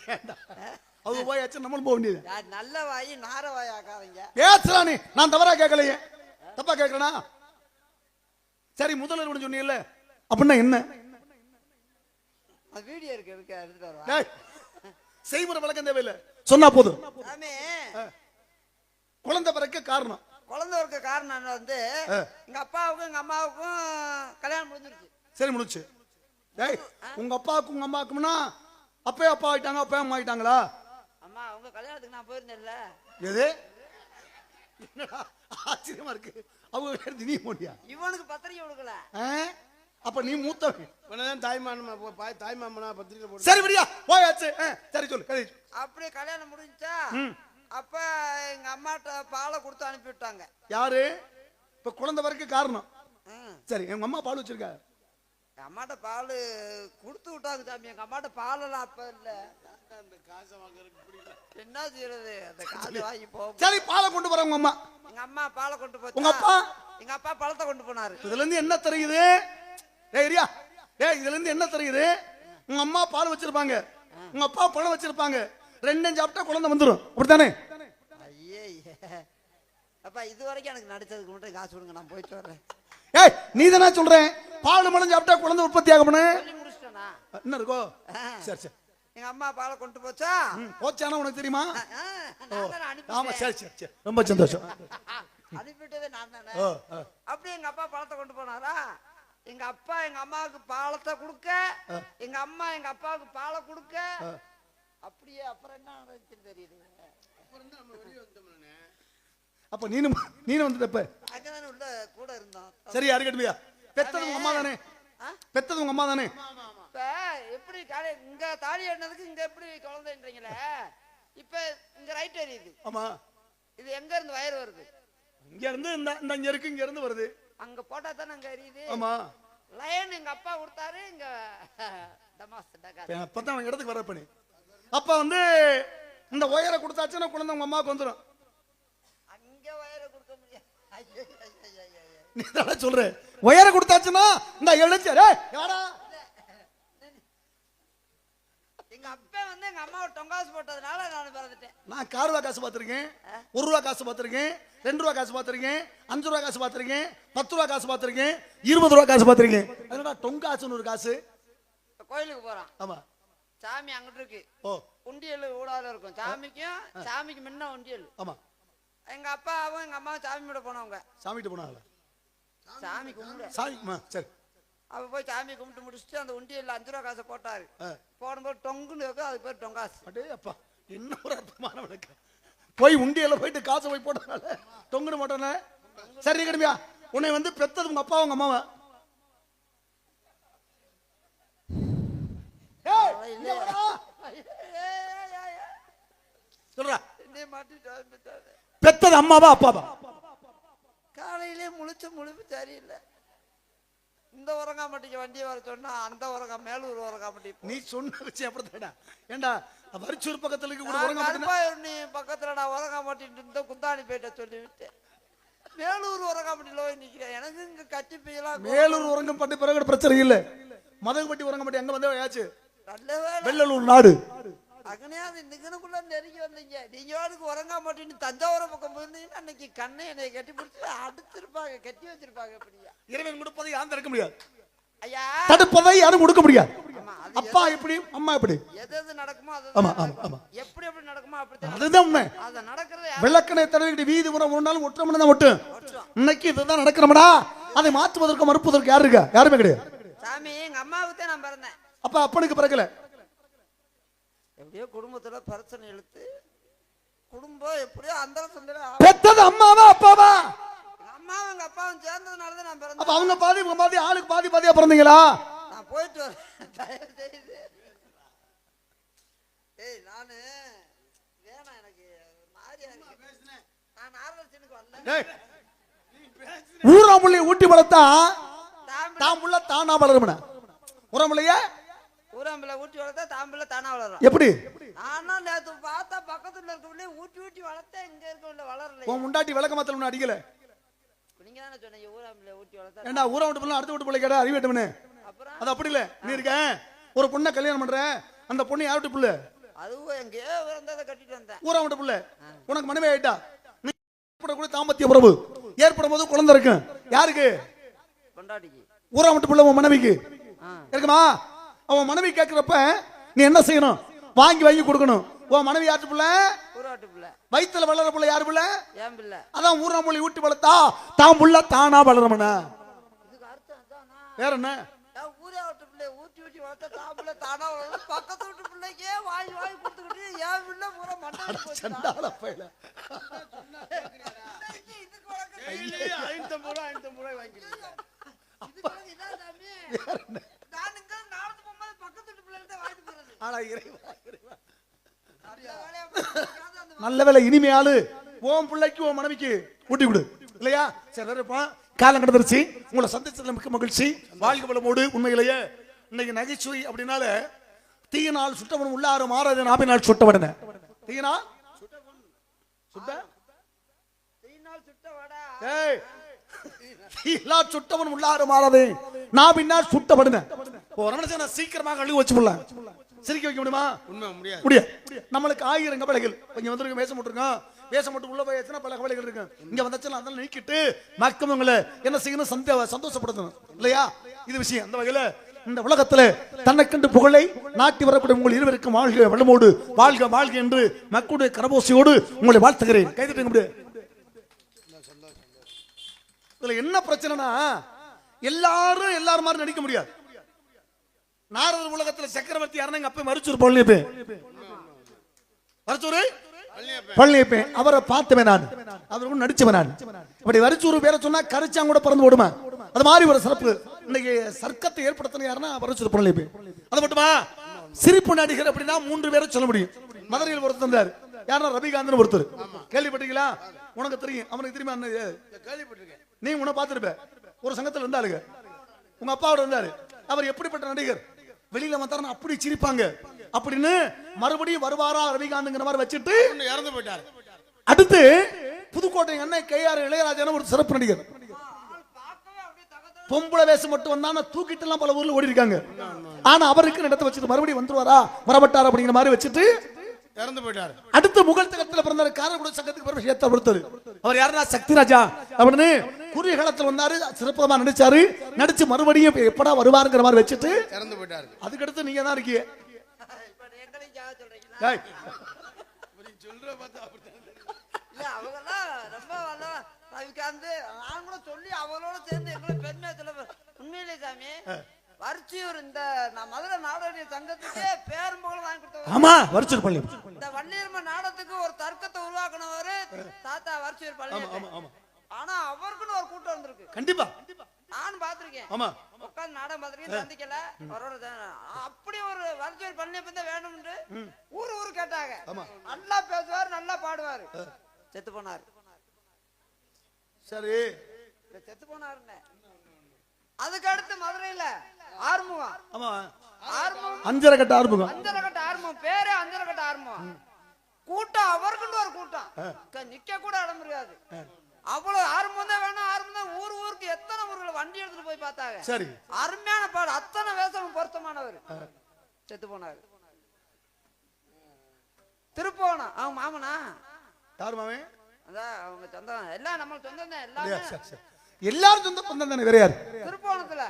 அவங்க போயாச்சு நம்மளும் போக வேண்டியது.
நல்ல வாயி நார வாய் ஆக்காதீங்க.
ஏசுடா நீ. நான் தவறா கேட்கலையே. தப்பா கேட்கறனா? சரி முதல்ல சொன்னீங்கல்ல அப்படின்னா என்ன?
வீடியோ இருக்கு எடுத்துட்டு வருவா.
டேய், செய்முறை விளக்கம் தேவையில்லை, சொன்னா போதும்.
சாமி,
குழந்தை பிறக்க காரணம்.
குழந்தை இருக்க காரணம் வந்து எங்க அப்பாவுக்கும் எங்க அம்மாவுக்கும் கல்யாணம் முடிஞ்சிருச்சு.
சரி முடிச்சு. டேய், உங்க அப்பாவுக்கும் உங்க அம்மாவுக்கும்னா அப்பே அப்பா ஆயிட்டாங்க, அப்பே அம்மா ஆயிட்டாங்களா?
அம்மா அவங்க கல்யாணத்துக்கு நான் போயிருந்தேன்ல.
எது? என்னடா ஆச்சரியமா இருக்கு. அவங்க நீ போட்டியா?
இவனுக்கு பத்திரிக்கை கொடுக்கல.
அப்ப நீ மூத்தவன்.
தாய்மாமனா பத்திரிக்கை போட்டு.
சரி விடியா போயாச்சு. சரி சொல்லு கதை.
அப்படியே கல்யாணம் முடிஞ்சா அப்ப எங்க அம்மாட்ட பாலை கொடுத்து அனுப்பி விட்டாங்க.
யாரு? இப்ப குழந்தை பிறக்க காரணம். சரி, எங்க அம்மா பால் வச்சிருக்கா.
எங்க அம்மாட்ட பால் கொடுத்து விட்டாங்க சாமி. எங்க அம்மாட்ட பாலெல்லாம் அப்ப இல்ல. என்ன செய்யறது? அந்த காசு வாங்கி போகும்.
சரி, பாலை கொண்டு போற உங்க அம்மா.
எங்க அம்மா பாலை கொண்டு போச்சு.
உங்க அப்பா?
எங்க அப்பா பழத்தை கொண்டு போனாரு.
இதுல இருந்து என்ன தெரியுது? ஏரியா இதுல இருந்து என்ன தெரியுது? உங்க அம்மா பால் வச்சிருப்பாங்க, உங்க அப்பா பழம் வச்சிருப்பாங்க. ரெண்டும் சாப்பிட்டா குழந்தை வந்துடும். அப்படித்தானே?
ஐயே அப்பா, இது வரைக்கும் எனக்கு நடிச்சதுக்கு மட்டும் காசு கொடுங்க, நான் போயிட்டு வர்றேன்.
ஏய் நீ தானே சொல்றேன் பால் மலம் சாப்பிட்டா குழந்தை உற்பத்தி ஆகும்னு.
சொல்லி முடிச்சிட்டேனா?
என்ன இருக்கோ? சரி சரி.
எங்க அம்மா பாலை கொண்டு போச்சா?
போச்சானா உனக்கு தெரியுமா?
நான் தானே
ஆமா.
அனுப்பிட்டேன்.
சரி சரி சரி, ரொம்ப சந்தோஷம்.
அனுப்பிட்டதே நான் தானே. அப்படியே எங்க அப்பா பழத்தை கொண்டு போனாரா? எங்க அப்பா எங்க அம்மாவுக்கு பாலத்தை கொடுக்க, எங்க அம்மா எங்க அப்பாவுக்கு பாலை கொடுக்க. அப்படியே அப்புறம் என்ன நடந்துச்சுன்னு தெரியுது.
அப்ப நீனும் வந்துட்டப்ப
அங்கதானே உள்ள கூட இருந்தோம்.
சரி, யாரு கேட்டுவியா? பெத்தது உங்க அம்மா தானே? பெத்தது உங்க அம்மா தானே?
இப்ப எப்படி இங்க தாலி ஆடினதுக்கு இங்க எப்படி குழந்தைன்றீங்களே, இப்ப இங்க ரைட் எரியுது.
ஆமா.
இது எங்க இருந்து வயர் வருது?
இங்க இருந்து இந்த இங்க இருக்கு, இங்க இருந்து வருது.
அங்க போட்டா தானே அங்க எரியுது.
ஆமா.
லைன் எங்க அப்பா கொடுத்தாரு. இங்க
அப்பதான் அவன் இடத்துக்கு வர பண்ணி. அப்ப வந்து இந்த ஒயரை கொடுத்தாச்சுன்னா குழந்தை உங்க அம்மாவுக்கு வந்துடும்.
அங்க வயரை கொடுக்க முடியாது.
நீ தான் சொல்ற உயர கொடுத்தாச்சுன்னா இந்த எழுச்சி யாரா
எங்க அப்பா வந்து எங்க அம்மாவை டொங்காசு போட்டதுனால நான் பிறந்துட்டேன்.
நான் கார்வா காசு பார்த்திருக்கேன், 1 ரூபா காசு பார்த்திருக்கேன், 2 ரூபா காசு பார்த்திருக்கேன், 5 ரூபா காசு பார்த்திருக்கேன், 10 ரூபா காசு பார்த்திருக்கேன், 20 ரூபா காசு பார்த்திருக்கேன். அதனால டொங்காசுன்னு ஒரு காசு.
கோயிலுக்கு போறான்,
ஆமா
சாமி அங்கிட்டு இருக்கு,
ஓ
உண்டியல் ஊடால இருக்கும், சாமிக்கு முன்ன உண்டியல்.
ஆமா
எங்க அப்பாவும் எங்க அம்மாவும் சாமி கூட போனவங்க,
சாமிட்டு போனாங்களா?
சாமி கும்பிட.
சாமி சரி.
அவ போய் சாமி கும்பிட்டு முடிச்சுட்டு அந்த உண்டியல்ல 5 ரூபா காசை போட்டாரு. போடும்போது டொங்குன்னு இருக்கும், அது பேர் டொங்காசு.
அடே அப்பா, என்ன ஒரு அற்புதமான விளக்கு. போய் உண்டியல போயிட்டு காசை போய் போட்டனால தொங்குன மாட்டானே. சரி கிடமியா, உன்னை வந்து பெத்தது உங்க அப்பா உங்க அம்மாவா? சொல்றா, பெத்தது அம்மாவா அப்பாவா?
காலையிலே முழிப்பு சரியில்லை. இந்த உரங்காமட்டிக்கு வண்டியை வர சொன்னா அந்த உரங்கா மேலூர் உரங்காமட்டி.
நீ சொன்ன விஷயம் அப்படித்தாடா. ஏண்டா வரிச்சூர் பக்கத்துல இருக்க
பக்கத்துல நான் உரங்காமட்டிட்டு இந்த குந்தாணி பேட்ட சொல்லி விட்டேன். மேலூர் உரங்காமட்டில போய் நிக்கிறேன். எனக்கு இங்க கட்டி பெய்யலாம்.
மேலூர் உரங்கம் பட்டி பிறகு பிரச்சனை இல்ல. மதகுபட்டி உரங்கம்பட்டி அங்க வந்து ஆச்சு.
நல்ல வேலை
வெள்ளலூர் நாடு
அங்கனையாவது நிகனுக்குள்ள நெருங்கி வந்தீங்க. நீங்க வாடுக்கு உரங்காமட்டின்னு தஞ்சாவூர் பக்கம் போயிருந்தீங்கன்னா அன்னைக்கு கண்ணை என்னை கட்டி பிடிச்சி அடுத்திருப்பாங்க, கட்டி வச்சிருப்பாங்க. அப்படியா
இறைவன் கொடுப்பதை யாரும் தடுக்க முடியாது,
ஐயா
தடுப்பதை யாரும் கொடுக்க முடியாது. அப்பா எப்படி அம்மா எப்படி
எது நடக்குமோ அது எப்படி எப்படி நடக்குமோ அப்படித்தான்.
அதுதான் உண்மை.
அது நடக்கிறது
விளக்கணை தடவிக்கிட்டு வீதி உரம் ஒரு நாள் ஒற்றை தான் ஒட்டும். இன்னைக்கு இதுதான் நடக்கிறோம்டா. அதை மாற்றுவதற்கு மறுப்பதற்கு யாரு இருக்கா? யாருமே கிடையாது.
சாமி எங்க அம்மாவுக்கு நான் பிறந்தேன்.
அப்ப அப்பனுக்கு பிறக்கல.
எப்படியோ குடும்பத்துல பிரச்சனை இழுத்து குடும்பம் எப்படியோ அந்த சொல்ல
பெத்தது அம்மாவா அப்பாவா?
அம்மாவும் எங்க அப்பாவும் சேர்ந்ததுனாலதான் நான் பிறந்தேன்.
அப்ப அவங்க பாதி உங்க பாதி ஆளுக்கு பாதி பாதியா பிறந்தீங்களா?
நான் போயிட்டு வரேன். ஏய் நானு வேணா எனக்கு மாரியா நான் நாரதனுக்கு வரல.
ஊராமுள்ளி ஊட்டி வளர்த்தா தாம்புள்ள தானா வளரும்னா ஊராமுள்ளைய
ஊராம்புல ஊட்டி வளர்த்தா தாம்புல தானா வளரும்.
எப்படி?
ஆனா நேத்து பார்த்தா பக்கத்துல இருக்கவங்களே ஊட்டி ஊட்டி வளர்த்தா இங்க இருக்கவங்கள வளரல.
உன் முண்டாட்டி விளக்க மாத்தல ஒண்ணு அடிக்கல.
நீங்க தானே சொன்னீங்க ஊராம்புல ஊட்டி வளர்த்தா.
ஏண்டா ஊரா விட்டு போல அடுத்த விட்டு போல கேடா அறிவேட்டவனே.
அப்புறம்
அது அப்படி இல்ல. நீ இருக்க ஒரு பொண்ணை கல்யாணம் பண்ற, அந்த பொண்ணு யார் விட்டு புள்ள?
அதுவும் எங்க வந்ததை கட்டிட்டு வந்தேன்.
ஊரா விட்டு புள்ள உனக்கு மனைவி ஆயிட்டா. நீ கூட தாம்பத்திய உறவு ஏற்படும் போது குழந்தை இருக்கு. யாருக்கு?
கொண்டாடிக்கு.
ஊரா விட்டு புள்ள உன் மனைவிக்கு இருக்குமா? அவன் மனைவி கேட்கிறப்ப நீ என்ன செய்யணும்? வாங்கி வாங்கி கொடுக்கணும். உன் மனைவி யாரு புள்ள?
ஊராட்டு புள்ள.
வயித்துல வளர புள்ள யாரு புள்ள?
ஏன் புள்ள?
அதான் ஊராமொழி ஊட்டி வளர்த்தா தான் புள்ள தானா வளரமனா.
இதுக்கு அர்த்தம் அதானா?
வேற என்ன?
ஊரே விட்டு பிள்ளை ஊட்டி ஊட்டி வளர்த்தா தான் புள்ள தானா வளரும். பக்கத்து வீட்டு பிள்ளைக்கே வாங்கி வாங்கி கொடுத்துக்கிட்டு ஏன் புள்ள பூரா மண்டை போச்சு.
சண்டால பையல.
இதுக்கு வழக்கு
550 ரூபாய் வாங்கிக்கிறீங்க.
நல்ல வேலை இனிமையாளு ஓம் பிள்ளைக்கு ஓ மனைவிக்கு ஊட்டி விடு இல்லையா? சரி இருப்பான். காலம் கடந்துருச்சு. உங்களை சந்திச்சதுல மிக்க மகிழ்ச்சி. வாழ்க வளமோடு. உண்மையிலேயே இன்னைக்கு நகைச்சுவை அப்படின்னால தீயினால் சுட்டவன் உள்ளாறு மாறாத நாபினால் சுட்டவன. தீயினால் சுட்டவன் உள்ளாறு மாறாது நாபினால் சுட்டப்படுன. சீக்கிரமாக அழுக வச்சு போடலாம். சிரிக்க வைக்க முடியுமா?
உண்மை முடியாது.
முடியாது. நம்மளுக்கு 1000 கவலைகள். இங்க வந்திருக்க வேஷம் போட்டுருக்கோம். வேஷம் போட்டு உள்ள போய் எத்தனை பல கவலைகள் இருக்கு. இங்க வந்தாச்சும் அதெல்லாம் நீக்கிட்டு மக்கள் உங்களை என்ன செய்யணும்? சந்தோஷப்படுத்தணும் இல்லையா? இது விஷயம். அந்த வகையில இந்த உலகத்துல தன்னைக்கண்டு புகழை நாட்டி வரக்கூடிய உங்கள் இருவருக்கும் வாழ்க வளமோடு வாழ்க வாழ்க என்று மக்களுடைய கரபோசையோடு உங்களை வாழ்த்துகிறேன். கைதட்டுங்க முடியாது. இதுல என்ன பிரச்சனைனா எல்லாரும் மாதிரி நடிக்க முடியாது. நாரதர் உலகத்துல சக்கரவர்த்தி யாருன்னா அப்ப மருச்சூர் பழனியப்பேன். மருச்சூர் பழனியப்பேன் அவரை பார்த்தவன் நான். அவருக்கு நடிச்சவன் நான். இப்படி வரிச்சூர் பேரை சொன்னா கரிச்சாங்க கூட பறந்து ஓடுமா? அது மாதிரி ஒரு சிறப்பு இன்னைக்கு சர்க்கத்தை ஏற்படுத்தின யாருன்னா வரிச்சூர் பழனியப்பேன். அது மட்டுமா? சிரிப்பு நடிகர் அப்படின்னா 3 பேரை சொல்ல முடியும். மதுரையில் ஒருத்தர் இருந்தார். யாருன்னா ரவிகாந்தன் ஒருத்தர். கேள்விப்பட்டீங்களா? உனக்கு தெரியும். அவனுக்கு தெரியுமா?
கேள்விப்பட்டிருக்கேன்.
நீ உன்னை பார்த்திருப்ப. ஒரு சங்கத்தில் இருந்தாளுங்க. உங்க அப்பாவோட இருந்தாரு. அவர் எப்படிப்பட்ட நடிகர்? வெளியில வந்தாருன்னா அப்படி சிரிப்பாங்க அப்படின்னு மறுபடியும் வருவாரா ரவிகாந்த்ங்கிற மாதிரி வச்சுட்டு
இறந்து போயிட்டாரு.
அடுத்து புதுக்கோட்டை புதுக்கோட்டை அண்ணன் KR இளையராஜா ஒரு சிறப்பு நடிகர்.
பார்க்கவே அப்படியே தகதக
பொம்பளை வேஷம் மட்டும் வந்தானா தூக்கிட்டு எல்லாம் பல ஊர்ல ஓடி இருக்காங்க. ஆனா அவருக்கு இடத்தை வச்சுட்டு மறுபடியும் வந்துருவாரா வரமாட்டாரா அப்படிங்கிற மாதிரி வச்சுட்டு
இறந்து போயிட்டாரு.
அடுத்து முகல் தகத்துல பிறந்தாரு. காரைக்குடி சங்கத்துக்கு பிறகு ஏத்த பொறுத்தது. அவர் யாருன்னா சக்திராஜா அப்படின்னு குறுகிய காலத்துல வந்தாரு. சிறப்பமா நடிச்சாரு. நடிச்சு மறுபடியும் எப்படா வருவாருங்கிற மாதிரி வச்சுட்டு
இறந்து போயிட்டாரு.
அதுக்கடுத்து நீங்க தான் இருக்கீங்க.
இப்ப எங்களையும் ஜாக சொல்றீங்களா?
டேய்,
சொல்ற பார்த்தா அப்படித்தான்.
இல்ல அவங்கெல்லாம் ரொம்ப வல்லவன். ரவிகாந்த் நான் கூட சொல்லி அவங்களோட சேர்ந்து எங்களை பெருமையா சொல்ல. உண்மையிலே சாமி வரிச்சியூர் இந்த மதுரை நாடக சங்கத்துக்கே பேரும் புகழ் வாங்கி கொடுத்தவர்.
ஆமா வரிச்சூர் பள்ளி.
இந்த வள்ளியம்ம நாடகத்துக்கு ஒரு தர்க்கத்தை உருவாக்குனவரு தாத்தா வரிச்சியூர் பள்ளி. ஆனா அவருக்குன்னு ஒரு கூட்டம் வந்திருக்கு.
கண்டிப்பா
நானும் பாத்திருக்கேன்.
ஆமா
உட்கார்ந்து நாடகம் பாத்திருக்கேன். சந்திக்கல அவரோட அப்படி ஒரு வரிச்சியூர் பள்ளி வேணும்னு ஊரு கேட்டாங்க. நல்லா பேசுவாரு நல்லா பாடுவாரு. செத்து போனாரு.
சரி
செத்து போனாருன்னு அதுக்கு அடுத்து மதுரையில ஆறுமுகம்.
ஆமா
ஆறுமுகம்
அஞ்சரை கட்ட ஆறுமுகம்.
அஞ்சரக்கட்ட ஆறுமுகம் பேரே அஞ்சரக்கட்ட ஆறுமுகம். கூட்டம் அவருக்குன்னு ஒரு கூட்டம் நிக்க கூட இடம் முடியாது. அவ்வளவு ஆறுமுகம் தான் வேணும். ஆறுமுகம் தான் ஊருக்கு எத்தனை ஊர்கள் வண்டி எடுத்துட்டு போய் பார்த்தாங்க.
சரி
அருமையான பாடு. அத்தனை வேஷம் பொருத்தமானவர். செத்து போனாரு. திருப்போணம் அவங்க மாமனா
யார் மாமே?
அதான் அவங்க சொந்தம் எல்லாம் நம்ம சொந்தம் தான். எல்லாமே
எல்லாரும் சொந்த பந்தம் தானே. வேற யாரு?
திருப்போணத்துல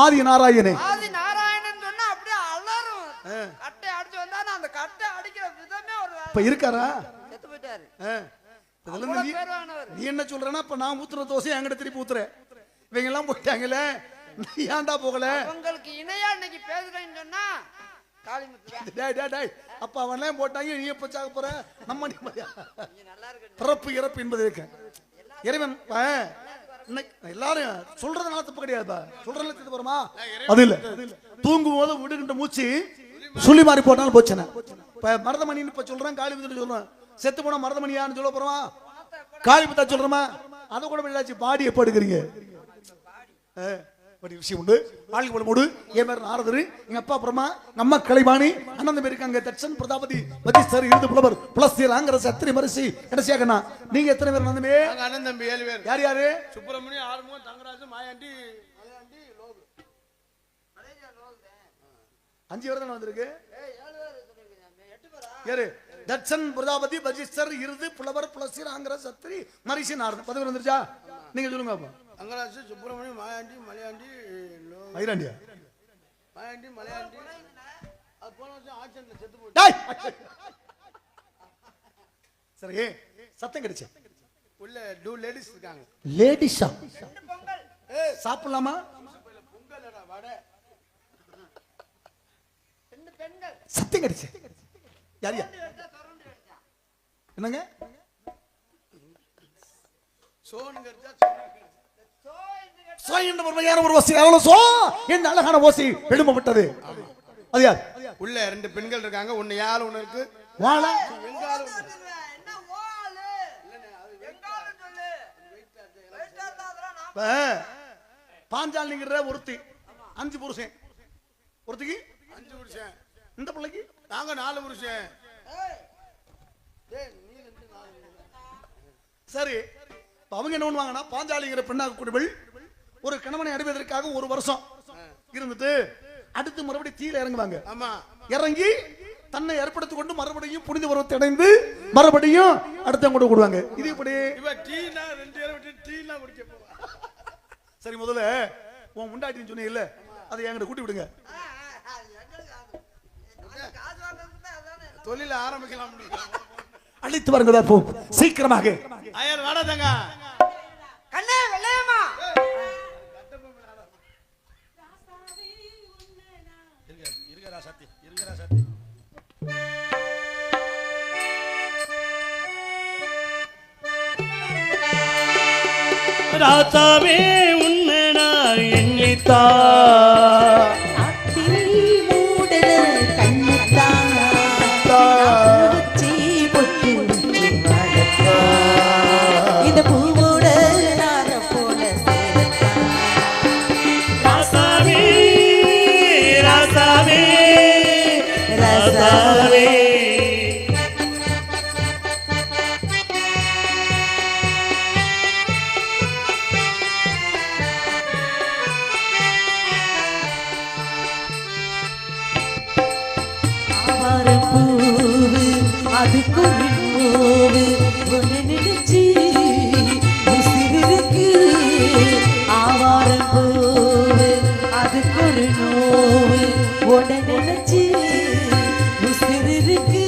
ஆதி நாராயணே.
ஆதி நாராயணன் சொன்னா அப்படியே அலரும். கட்டை அடிச்சு வந்தானே அந்த கட்டை அடிக்கிற விதமே ஒரு
இப்ப இருக்காரா?
செத்து போயிட்டாரு.
இதுல இருந்து நீ என்ன சொல்றேன்னா இப்ப நான் ஊத்துற தோசை என்கிட்ட திருப்பி ஊத்துறேன். இவங்க எல்லாம் போயிட்டாங்கல்ல நீ ஏன்டா போகல?
உங்களுக்கு இணையா இன்னைக்கு பேசுறேன்னு சொன்னா காளிமுத்து
டேய் டேய் டேய் அப்ப அவன்லாம் போட்டாங்க நீ எப்ப சாக போற? நம்ம நிம்மதியா
நல்லா இருக்கு.
பிறப்பு இறப்பு என்பது இருக்கு. இறைவன் எல்லாரும் சொல்றதுனால தப்பு கிடையாது. சொல்றதுனால தப்பு வருமா? அது இல்ல. தூங்கும் போது விடுகின்ற மூச்சு சுழி மாறி போட்டாலும் போச்சுன. இப்ப மருதமணின்னு இப்ப சொல்றேன் காளிமுத்து சொல்றேன். செத்து போனா மருதமணியான்னு சொல்ல போறோமா? காளிமுத்தா சொல்றோமா? அதை கூட இல்லாச்சு பாடி எப்ப எடுக்கிறீங்க? விஷயம் உண்டு. வாழ்க்கை மூடு என் பேர் நாரதரு. எங்க அப்பா அப்புறமா நம்ம கலைவாணி அண்ணன் இருக்காங்க. தட்சன் பிரதாபதி வஜிஸ்தர் இருந்து புலவர் புலஸ்தீர் ஆங்கரசு அத்திரி மரிசி கடைசியாகண்ணா. நீங்க எத்தனை பேர் அண்ணந்தமே?
அண்ணன் தம்பி 7 பேர்.
யார் யாரு?
சுப்பிரமணியம், ஆறுமுகம், தங்கராஜு, மாயாண்டி,
5 பேர் தானே வந்திருக்கு. யாரு? தட்சன் பிரதாபதி வஜிஸ்தர் இருந்து புலவர் புலஸ்தீர் ஆங்கரசு அத்திரி மரிசி நாரதர் 10 பேர் வந்துருச்சா? நீங்க சொல்லுங்க அப்பா.
தங்கராஜு, சுப்பிரமணியம், மாயாண்டி, மலையாண்டி,
ஐராண்டியா
மாயாண்டி, மலையாண்டி. அது போன வருஷம் ஆக்சிடென்ட்ல செத்து போயிட்டு.
டேய் சரி சத்தம் கிடைச்சு.
உள்ள 2 லேடிஸ் இருக்காங்க.
லேடிஸா? சாப்பிடலாமா?
பொங்கலடா வடை.
சத்தம் கிடைச்சு. யார் யார்? என்னங்க? சோ என்ற பொறுமையான ஒரு ஓசை அவ்வளவு சோ என்ற அழகான ஓசை எழும்பப்பட்டது. அது யார்?
உள்ள 2 பெண்கள் இருக்காங்க. ஒன்னு யாரு ஒன்னு இருக்கு.
வாழ
எங்க ஆளு
என்ன ஓஆளு எங்கால சொல்லு வெயிட்டா தாதறா
பாஞ்சாலிங்கிற ஒருத்தி 5 புருஷன். ஒருத்திக்கு
5 புருஷன்.
இந்த பிள்ளைக்கு
நாங்க 4 புருஷன்.
சரி அவங்க என்ன பண்ணுவாங்கன்னா பாஞ்சாலிங்கிற பெண்ணாக கூடியவள் ஒரு கணவனை அடைவதற்காக 1 வருஷம் இருந்துட்டு அடுத்து மறுபடியும் தீயில இறங்குவாங்க.
ஆமா
இறங்கி தன்னை ஏற்படுத்திக் கொண்டு மறுபடியும் புனித பருவத்தை அடைந்து மறுபடியும் அடுத்தவங்க கூட கூடுவாங்க. இது இப்படி
இவ டீனா 2 பேரை விட்டு டீனா குடிக்க போவா.
சரி முதல்ல உன் முண்டாட்டின்னு சொன்னீங்கல்ல அதை என்கிட்ட கூட்டி விடுங்க.
தொழில ஆரம்பிக்கலாம்.
அழைத்து வருங்க போ சீக்கிரமாக.
ஐயர் வாடாதங்க.
கண்ணே வெள்ளையம்மா
இருக்கறா சத்தி இருக்கறா சத்தி. ராசாவே உன்னை நான் எண்ணித்தா
அதுக்கு ஒரு நோவு ஒன்று நினைச்சு உசிருக்கு ஆவாரம் பூவு அதுக்கு ஒரு நோவு ஒன்று நினைச்சு உசிருக்கு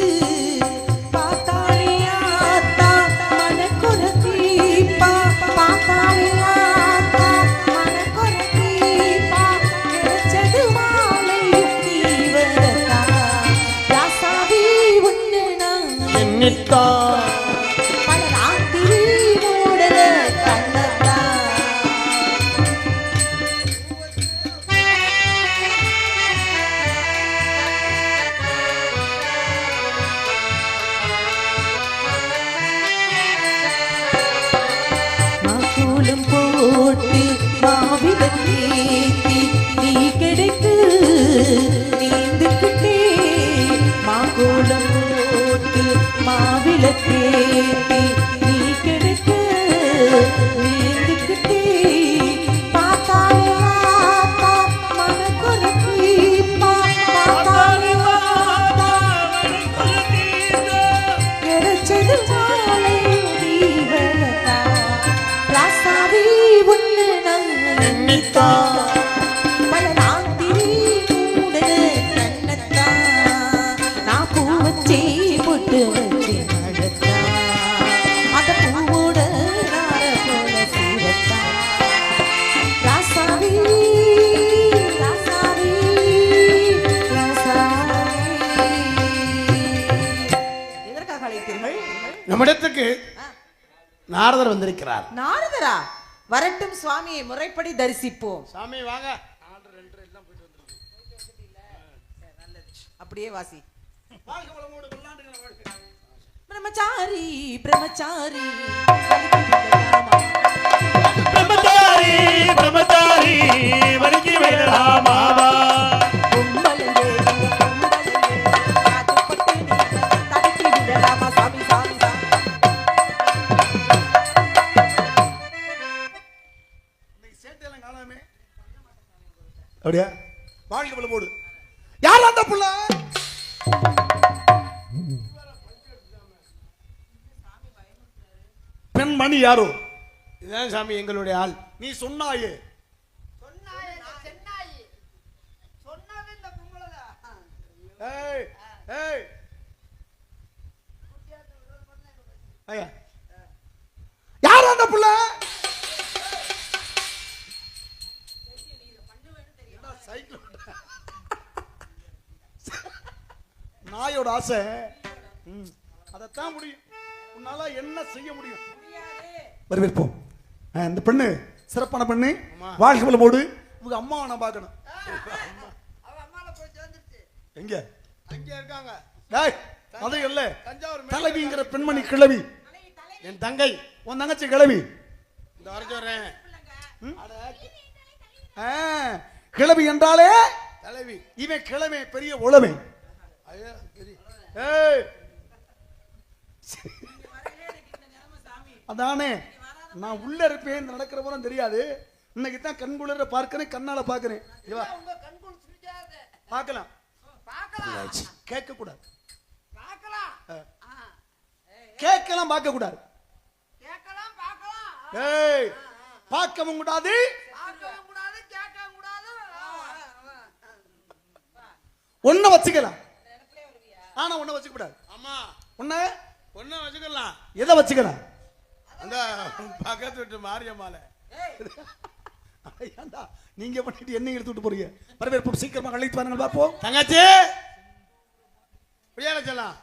பாத்தாளியாத்தா மனக்குற தீப்பா பாத்தாளியாத்தா மனக்குற தீப்பா கிடைச்சது மாலையும் தீவரத்தா ராசாவி உன்னை நான்
என்னிட்டா
பல ராத்திரி மூடல கண்ணத்தா மாக்கூலம் போட்டு மாவில தேத்தி நீ கிடைக்கு நீந்துக்கிட்டே மாக்கூலம் போட்டு மாவில தேத்தி நீ கிடைக்கு நீந்துக்கிட்டே பார்த்தாலே ஆத்தா மனக்குற தீப்பா பார்த்தாலே ஆத்தா கிடைச்சது மாலை தீவரத்தா ராசாவி உன்னை நான் எண்ணித்தா பல ராத்திரி மூடல கண்ணத்தா நான் பூ வச்சே பொட்டு வச்சே மழத்தா அந்த பூவோட நார போல சீரத்தா ராசாவி ராசாவி ராசாவி எதற்காக அழைத்தீர்கள்
நம்மிடத்துக்கு நாரதர் வந்திருக்கிறார்.
நாரதரா வரட்டும் சுவாமியை முறைப்படி தரிசிப்போம்.
சாமி வாங்க.
அப்படியே வாசி. பிரம்மச்சாரி பிரம்மச்சாரி
பிரம்மச்சாரி பிரம்மச்சாரி வரிக்கு வேண்டாமா
கும்பலங்கே கும்பலங்கே காத்துப்பட்டு தடுக்கி விடலாமா சாமி சாமி சாமி.
சேட்டையெல்லாம் காணாமே அப்படியா வாழ்க்கை பல போடு யார் அந்த புள்ள பெண்மணி யாரோ
இதுதான் சாமி எங்களுடைய ஆள்.
நீ சொன்னாயே
சென்னாயி சொன்னது இந்த பொம்பளைதான்.
ஏய் ஏய் ஐயா யார் அந்த புள்ள நாயோட ஆசை அதைத்தான் முடியும். உன்னால என்ன செய்ய முடியும்? வரவேற்போம். இந்த பெண்ணு சிறப்பான பெண்ணு, வாழ்க்கை வளமோடு. உங்க அம்மாவை நான் பார்க்கணும்.
அவ அம்மால போய் சேர்ந்துருச்சு.
எங்க
அங்க இருக்காங்க.
டேய் அது இல்ல
தஞ்சாவூர்
தலைவிங்கிற பெண்மணி கிழவி.
என் தங்கை.
உன் தங்கச்சி கிழவி.
இந்த வர சொல்றேன்.
கிழவி என்றாலே
தலைவி.
இவன் கிழமை பெரிய உளமே.
ஐயா சரி.
ஏய் அதானே நான் உள்ள இருப்பேன், நடக்கிற போல தெரியாது. இன்னைக்கு தான் கண்குளிர பார்க்கிறேன், கண்ணால பார்க்கிறேன்.
உங்க கண்குள் சுழிக்காத.
பார்க்கலாம்,
பார்க்கலாம்.
கேட்க கூடாது.
பார்க்கலாம்.
கேட்கலாம், பார்க்க கூடாது.
கேட்கலாம் பார்க்கலாம்.
ஏய் பார்க்கவும் கூடாது,
பார்க்கவும் கூடாது, கேட்கவும் கூடாது.
ஒன்ன வச்சுக்கலாம். ஆனா ஒன்ன வச்சுக்க கூடாது.
ஆமா.
ஒன்ன
ஒண்ணு வச்சுக்கலாம்.
எதை வச்சுக்கலாம்?
அந்த பக்கத்து வீட்டு மாரியம்மால.
ஏண்டா நீங்க பண்ணிட்டு என்ன எடுத்து விட்டு போறீங்க? வரவேற்பு சீக்கிரமா அழைத்து வாங்க பாப்போம்.
தங்கச்சி பிரியாணி செல்லாம்.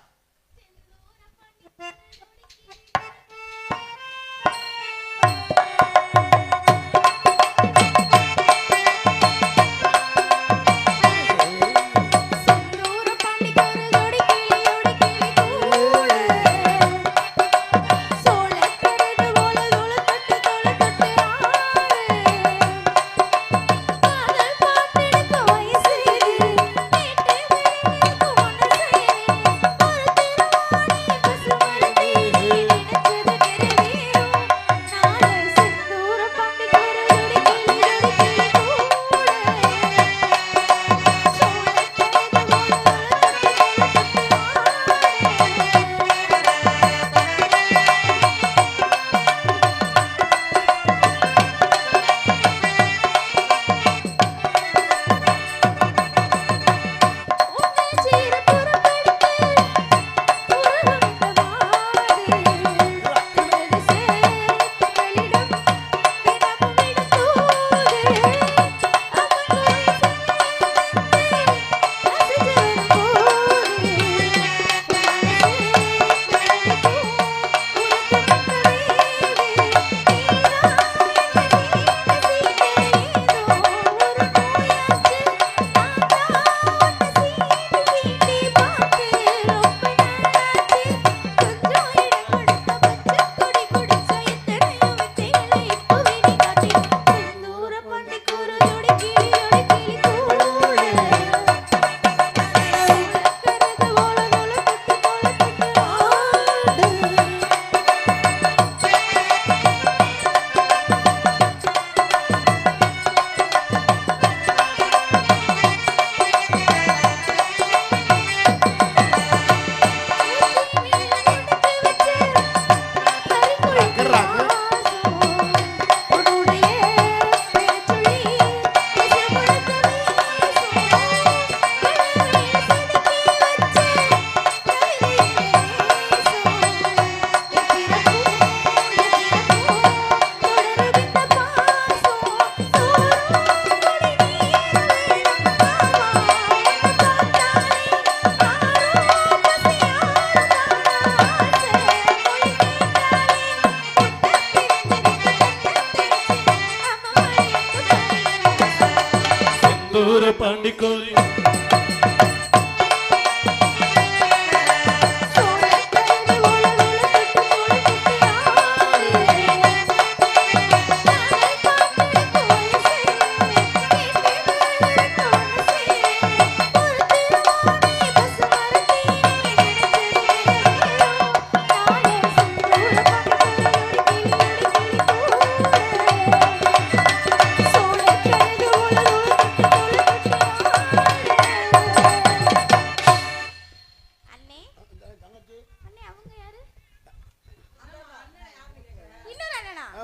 சூர பாண்டி கோரி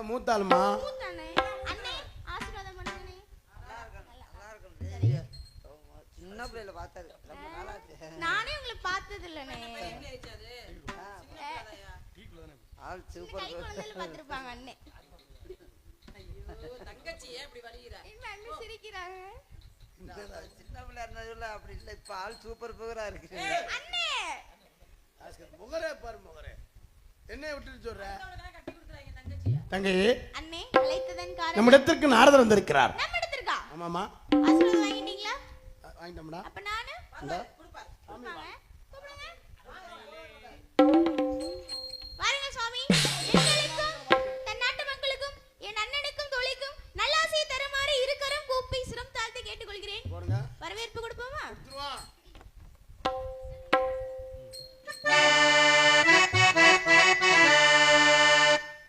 மூத்தாளுமா
சின்ன பிள்ளைல பார்த்தது ரொம்ப நாளாச்சு.
நானே உங்களை பார்த்தது இல்லனே.
ஆள் சூப்பர்.
கை குழந்தையில பார்த்திருப்பாங்க அண்ணே. என்ன அண்ணே சிரிக்கிறாங்க?
சின்ன பிள்ளை இருந்ததுல அப்படி இல்ல, இப்ப ஆள் சூப்பர் புகரா இருக்கு.
அண்ணே
முகரே பாரு முகரே, என்ன விட்டுட்டு சொல்ற தங்கை?
அண்ணே அழைத்ததன் காரணம்
நம்மிடத்திற்கு நாரதர் வந்திருக்கிறார்.
நம்ம இடத்திற்கா?
ஆமாமா.
ஆசீர்வாதம் வாங்கிட்டீங்களா?
வாங்கிட்டோம்டா.
அப்ப நானு
இந்தா.
கூப்பிடுங்க. வாருங்க சுவாமி. எங்களுக்கும் தன் நாட்டு மக்களுக்கும் என் அண்ணனுக்கும் தோழிக்கும் நல்லாசை தருமாறு இருக்கரம் கூப்பி சிரம் தாழ்த்தி கேட்டுக்கொள்கிறேன்.
போடுங்க.
வரவேற்பு கொடுப்போமா?
கொடுத்துருவா.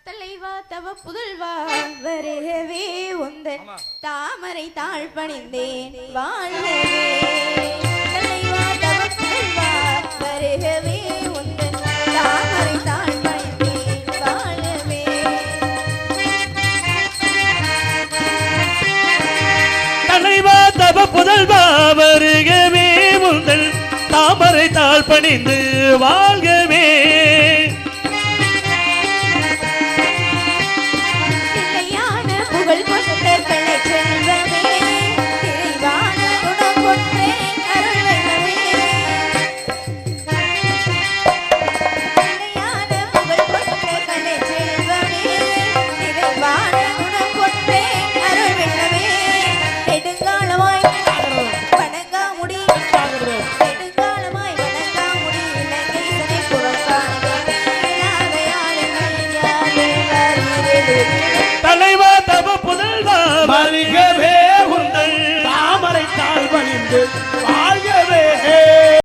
தலைவா தவ புதல்வா வருகவே உந்தன் தாமரை தாழ் பணிந்தேன் வாழ்கவே. தலைவா தவ புதல்வா வருகவே உந்தன் தாமரை தாழ் பணிந்தேன் வாழ்கவே.
தலைவா தவ புதல்வா வருகவே முந்தல் தாமரை தாழ் பணிந்து வாழ்கவே.
நிலையான புகழ் கொண்ட கலை செல்வமே, நிறைவான குணம் கொண்டே அருள் வெள்ளமே. நிலையான புகழ் கொண்ட கலை செல்வமே, நிறைவான குணம் கொண்டே அருள் வெள்ளமே. நெடுங்காலமாய் வணங்காமுடி, நெடுங்காலமாய் வணங்காமுடி, இலங்கைசனை புறங்காணவே
தலைவா தவ புதல்வா வருகவே உந்தல்
தாமரை தாழ் பணிந்து